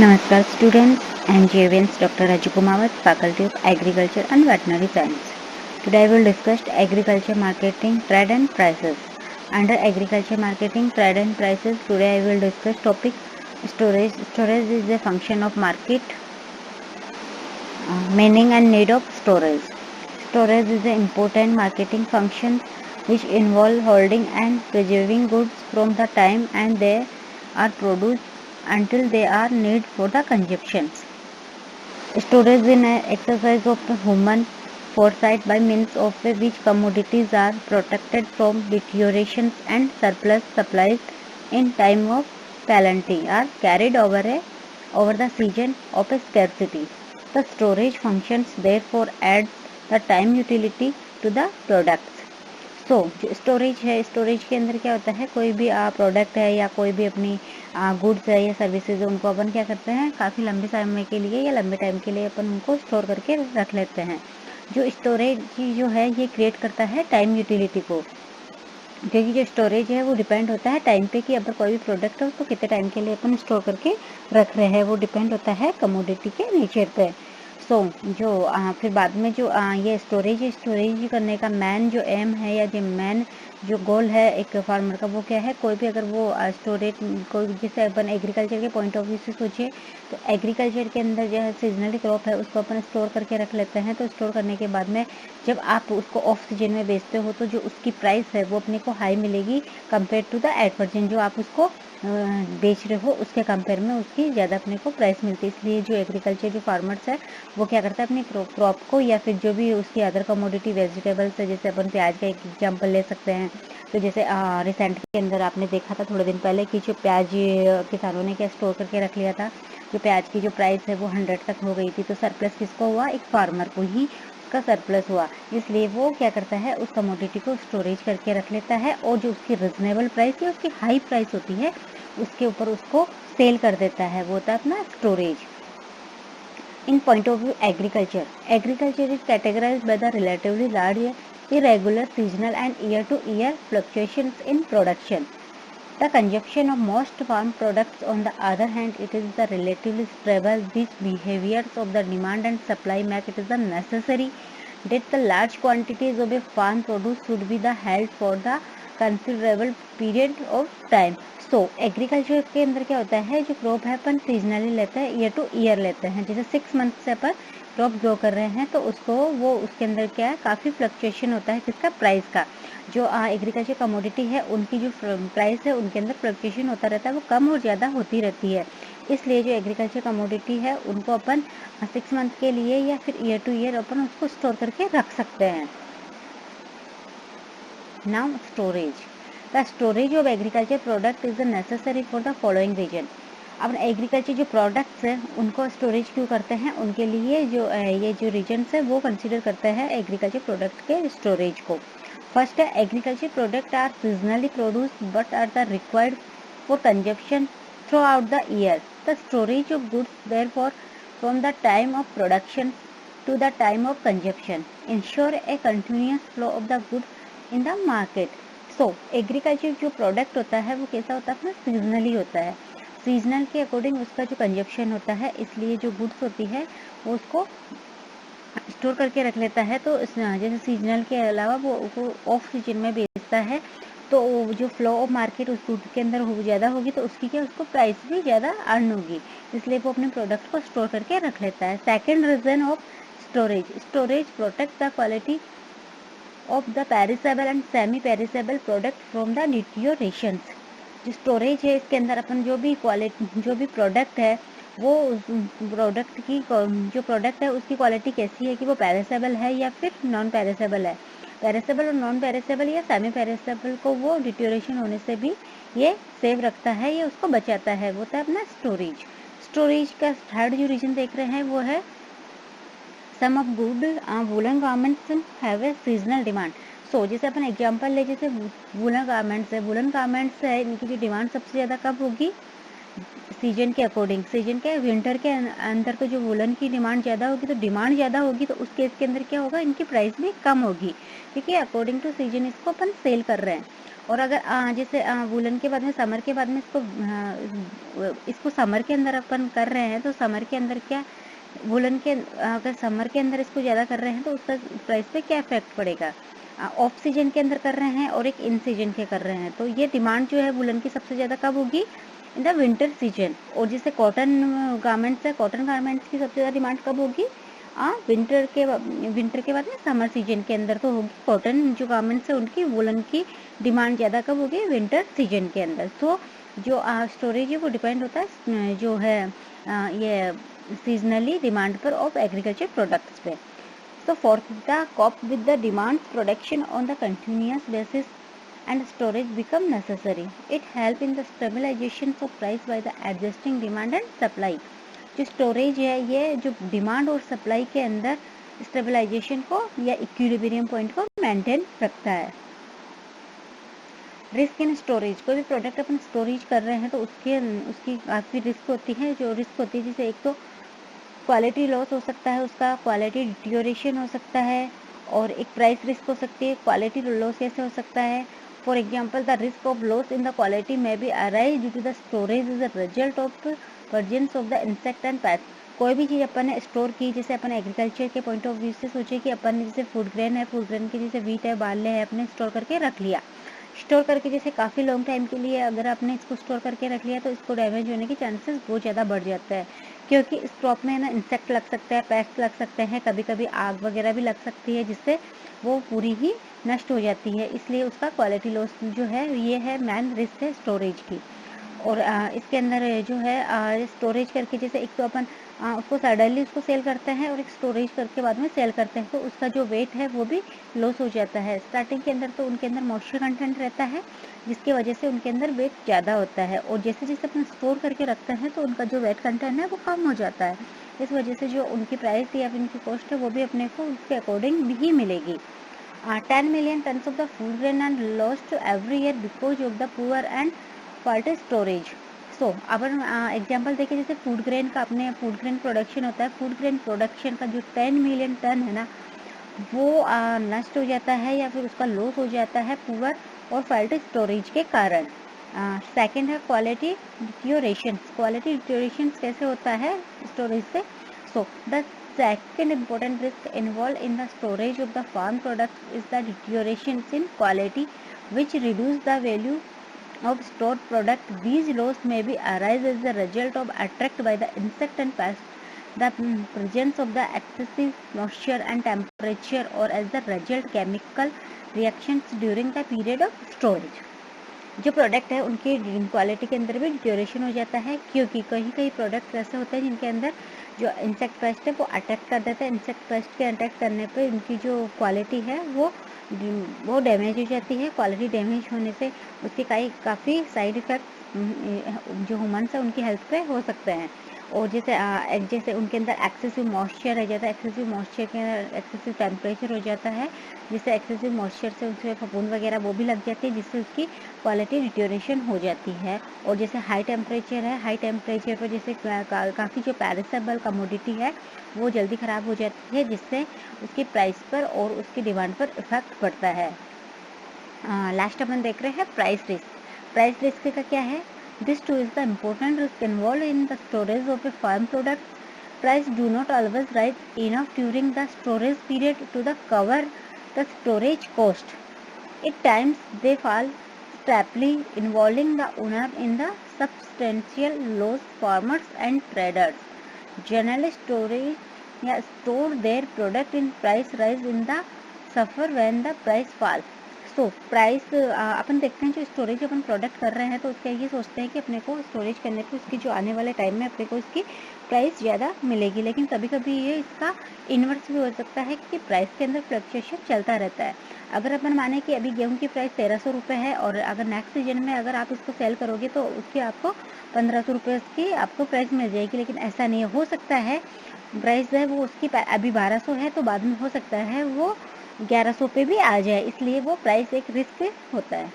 Namaskar students, I am JVN's Dr. Raju Kumawat, Faculty of Agriculture and Veterinary Science. Today I will discuss agriculture marketing, trade and prices. Under agriculture marketing, trade and prices, today I will discuss topic storage. Storage is a function of market, meaning and need of storage. Storage is an important marketing function which involve holding and preserving goods from the time and they are produced until they are needed for the consumption. Storage is an exercise of the human foresight by means of which commodities are protected from deterioration and surplus supplies in time of plenty are carried over the season of a scarcity. The storage functions therefore adds the time utility to the products. सो जो storage है, storage के अंदर क्या होता है, कोई भी product है या कोई भी अपनी गुड्स है या सर्विसेज है, उनको अपन क्या करते हैं काफ़ी लंबे समय के लिए या लंबे टाइम के लिए अपन उनको स्टोर करके रख लेते हैं. जो स्टोरेज जो है ये क्रिएट करता है टाइम यूटिलिटी को, क्योंकि जो स्टोरेज है वो डिपेंड होता है टाइम पे कि अगर कोई भी प्रोडक्ट है उसको कितने टाइम के लिए अपन स्टोर करके रख रहे हैं, वो डिपेंड होता है कमोडिटी के नेचर पे. सो जो फिर बाद में जो ये स्टोरेज करने का मेन जो एम है या जो मेन जो गोल है एक फार्मर का, वो क्या है, कोई भी अगर वो स्टोरेज कोई जैसे अपन एग्रीकल्चर के पॉइंट ऑफ व्यू से सोचिए तो एग्रीकल्चर के अंदर जो है सीजनली क्रॉप है उसको अपन स्टोर करके रख लेते हैं. तो स्टोर करने के बाद में जब आप उसको ऑफ सीजन में बेचते हो तो जो उसकी प्राइस है वो अपने को हाई मिलेगी कंपेयर टू द एडवर्जन जो आप उसको बेच रहे हो उसके कंपेयर में उसकी ज़्यादा अपने को प्राइस मिलती है. इसलिए जो एग्रीकल्चर जो फार्मर्स है वो क्या करता है अपनी क्रॉप को या फिर जो भी उसकी अदर कमोडिटी वेजिटेबल्स है, जैसे अपन प्याज का एक एग्जांपल ले सकते हैं. तो जैसे रिसेंट के अंदर आपने देखा था थोड़े दिन पहले कि जो प्याज किसानों ने क्या स्टोर करके रख लिया था, जो प्याज की जो प्राइस है वो 100 तक हो गई थी. तो सरप्लस किसको हुआ, एक फार्मर को ही का सरप्लस हुआ. इसलिए वो क्या करता है उस कमोडिटी को स्टोरेज करके रख लेता है और जो उसकी रिजनेबल प्राइस या उसकी हाई प्राइस होती है उसके ऊपर उसको सेल कर देता है. वो होता है अपना storage. In point of view agriculture is categorized by the relatively large irregular seasonal and year-to-year fluctuations in production. The consumption of most farm products, on the other hand, it is the relatively stable. These behaviors of the demand and supply make it is the necessary that the large quantities of a farm produce should be the held for the considerable period of time. So agriculture के अंदर क्या होता है, जो crop है अपन seasonally लेते हैं, year two year लेते हैं. जैसे 6 मंथ से अपन क्रॉप ग्रो कर रहे हैं तो उसको वो उसके अंदर क्या है काफ़ी फ्लक्चुएशन होता है किसका, प्राइस का. जो एग्रीकल्चर कमोडिटी है उनकी जो प्राइस है उनके अंदर फ्लक्चुएशन होता रहता है, वो कम और ज़्यादा होती रहती है. इसलिए जो एग्रीकल्चर कमोडिटी है उनको अपन 6 मंथ के लिए या फिर ईयर टू ईयर अपन उसको स्टोर करके रख सकते हैं. Now storage. The storage of agriculture product is necessary for the following reason. अब एग्रीकल्चर जो प्रोडक्ट्स हैं उनको स्टोरेज क्यों करते हैं, उनके लिए जो ये जो रीजन्स है वो कंसीडर करते हैं एग्रीकल्चर प्रोडक्ट के स्टोरेज को. फर्स्ट है, agriculture product are seasonally produce but are the required for consumption throughout the year. The storage of goods therefore from the time of production to the time of consumption ensure a continuous flow of the goods in the market. So agriculture जो product होता है वो कैसा होता है, seasonally होता है. Seasonal के अकॉर्डिंग उसका जो कंजप्शन होता है, इसलिए जो गुड्स होती है वो उसको स्टोर करके रख लेता है. तो जैसे सीजनल के अलावा वो ऑफ सीजन में बेचता है तो जो फ्लो ऑफ मार्केट उस गुड के अंदर ज़्यादा होगी तो उसकी क्या उसको प्राइस भी ज़्यादा अर्न होगी, इसलिए वो अपने प्रोडक्ट को स्टोर करके रख लेता है. Second reason of storage protect the quality of the perishable and semi perishable product from the deteriorations. जो स्टोरेज है इसके अंदर अपन जो भी क्वालिटी जो भी प्रोडक्ट है वो प्रोडक्ट की जो प्रोडक्ट है उसकी क्वालिटी कैसी है कि वो पेरिसेबल है या फिर नॉन पेरिसेबल है. पेरिसेबल और नॉन पेरिसेबल या सेमी पेरिसेबल को वो डिटोरेशन होने से भी ये सेव रखता है या उसको बचाता है. वो होता है अपना स्टोरेज. स्टोरेज का थर्ड जो रीजन देख रहे हैं वो है some of good woollen garments have a seasonal demand. So जैसे अपन एग्जांपल ले, जैसे वूलन गारमेंट्स है, इनकी जो डिमांड सबसे ज़्यादा कब होगी, सीजन के अकॉर्डिंग, सीजन के विंटर के अंदर तो जो वुलन की डिमांड ज़्यादा होगी, तो डिमांड ज़्यादा होगी तो उस केस के अंदर क्या होगा, इनकी प्राइस भी कम होगी, क्योंकि अकॉर्डिंग टू सीजन इसको अपन सेल कर रहे हैं। और अगर जैसे वुलन के बाद में समर के बाद में इसको समर के अंदर अपन कर रहे हैं, तो समर के अंदर क्या वुलन के अगर समर के अंदर इसको ज़्यादा कर रहे हैं तो उसका प्राइस पे क्या इफेक्ट पड़ेगा। ऑफ सीजन के अंदर कर रहे हैं और एक इन सीजन के कर रहे हैं, तो ये डिमांड जो है वुलन की सबसे ज़्यादा कब होगी, इन द विंटर सीजन। और जैसे कॉटन गारमेंट्स है, कॉटन गारमेंट्स की सबसे ज़्यादा डिमांड कब होगी, विंटर के बाद में समर सीजन के अंदर तो होगी। कॉटन जो गारमेंट्स है उनकी वुलन की डिमांड ज़्यादा कब होगी, विंटर सीजन के अंदर। तो जो स्टोरेज है वो डिपेंड होता है जो है ये सीजनली डिमांड पर ऑफ एग्रीकल्चर प्रोडक्ट्स पे। So for the cope with the demands, production on the continuous basis and storage become necessary. It help in the stabilization of price by the adjusting demand and supply. जो storage है ये जो demand और supply के अंदर stabilization को या equilibrium point को मेंटेन रखता है। रिस्क इन स्टोरेज, कोई भी प्रोडक्ट अपन स्टोरेज कर रहे हैं तो उसकी काफ़ी रिस्क होती है। जो रिस्क होती है जैसे एक तो क्वालिटी लॉस हो सकता है, उसका क्वालिटी डिटोरेशन हो सकता है, और एक प्राइस रिस्क हो सकती है। क्वालिटी लॉस कैसे हो सकता है, for example the risk of loss in the quality may be arise due to the storage is a result of presence of the insect and pest. कोई भी चीज़ अपन ने स्टोर की, जैसे अपन एग्रीकल्चर के पॉइंट ऑफ व्यू से सोचे कि अपन ने जैसे फूड ग्रेन है, फूड ग्रेन के जैसे वीट है, बार्ले है, अपने स्टोर करके रख लिया। स्टोर करके जैसे काफ़ी लॉन्ग टाइम के लिए अगर आपने इसको स्टोर करके रख लिया तो इसको डैमेज होने के चांसेस बहुत ज़्यादा बढ़ जाता है, क्योंकि इस क्रॉप में ना इंसेक्ट लग सकता है, पेस्ट लग सकते हैं, कभी कभी आग वगैरह भी लग सकती है, जिससे वो पूरी ही नष्ट हो जाती है। इसलिए उसका क्वालिटी लॉस जो है ये है मेन रिस्क है स्टोरेज की। और इसके अंदर जो है स्टोरेज करके जैसे एक तो अपन उसको सडनली उसको सेल करते हैं और एक स्टोरेज करके बाद में सेल करते हैं, तो उसका जो वेट है वो भी लॉस हो जाता है। स्टार्टिंग के अंदर तो उनके अंदर मॉइस्चर कंटेंट रहता है, जिसकी वजह से उनके अंदर वेट ज़्यादा होता है, और जैसे जैसे अपन स्टोर करके रखते हैं तो उनका जो वेट कंटेंट है वो कम हो जाता है। इस वजह से जो उनकी प्राइस या उनकी कॉस्ट है वो भी अपने को उसके अकॉर्डिंग ही मिलेगी। 10 million tons of the food grain are lost every year because of the poor and faulty storage. So upon example देखें, जैसे फूड ग्रेन का अपने फूड ग्रेन प्रोडक्शन होता है, फूड ग्रेन प्रोडक्शन का जो 10 मिलियन टन है ना वो नष्ट हो जाता है या फिर उसका लॉस हो जाता है पुअर और फॉल्टी स्टोरेज के कारण। सेकंड है क्वालिटी डिटोरेशन। क्वालिटी डिटोरेशन कैसे होता है स्टोरेज से। So the second important risk involved in the storage of the farm products is the deterioration in quality, which reduce the value of stored product. These loss may be arise as a result of attract by the insect and pest, the presence of the excessive moisture and temperature, or as the result chemical reactions during the period of storage. जो product है उनकी quality के अंदर भी deterioration हो जाता है, क्योंकि कहीं कहीं प्रोडक्ट ऐसे होते हैं जिनके अंदर जो इंसेक्ट पेस्ट है वो अटैक कर देता है। इंसेक्ट पेस्ट के अटैक करने पे उनकी जो क्वालिटी है वो डैमेज हो जाती है। क्वालिटी डैमेज होने से उसके काफ़ी साइड इफ़ेक्ट जो ह्यूमन्स है उनकी हेल्थ पे हो सकते हैं। और जैसे उनके अंदर एक्सेसिव मॉइस्चर रह जाता है, एक्सेसिव मॉइस्चर के अंदर एक्सेसिव टेम्परेचर हो जाता है, जिससे एक्सेसिव मॉइस्चर से उसमें फफूंद वगैरह वो भी लग जाती है, जिससे उसकी क्वालिटी डिटोरेशन हो जाती है। और जैसे हाई टेम्परेचर है, हाई टेम्परेचर पर जैसे काफ़ी जो पेरिसेबल कमोडिटी है वो जल्दी ख़राब हो जाती है, जिससे उसकी प्राइस पर और उसकी डिमांड पर इफेक्ट पड़ता है। लास्ट अपन देख रहे हैं प्राइस रिस्क। प्राइस रिस्क का क्या है। This too is the important risk involved in the storage of a farm product. Price do not always rise enough during the storage period to cover the storage cost. At times they fall steeply, involving the owner in the substantial loss. Farmers and traders generally store their product in price rise in the suffer when the price fall. So price अपन देखते हैं जो storage अपन product कर रहे हैं तो उसका ये सोचते हैं कि अपने को स्टोरेज करने पे उसकी जो आने वाले टाइम में अपने को इसकी प्राइस ज़्यादा मिलेगी, लेकिन कभी कभी ये इसका इन्वर्स भी हो सकता है कि प्राइस के अंदर फ्लक्चुएशन चलता रहता है। अगर अपन माने कि अभी गेहूं की प्राइस 1300 रुपये है और अगर नेक्स्ट सीजन में अगर आप इसको सेल करोगे तो उसकी आपको 1500 रुपये की आपको प्राइस मिल जाएगी, लेकिन ऐसा नहीं हो सकता है। प्राइस है वो उसकी अभी 1200 है तो बाद में हो सकता है वो 1100 पे भी आ जाए, इसलिए वो प्राइस एक रिस्क होता है।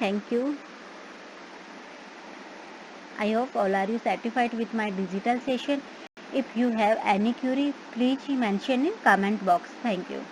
Thank you. I hope all are you satisfied with my digital session. If you have any query, please mention in comment box. Thank you.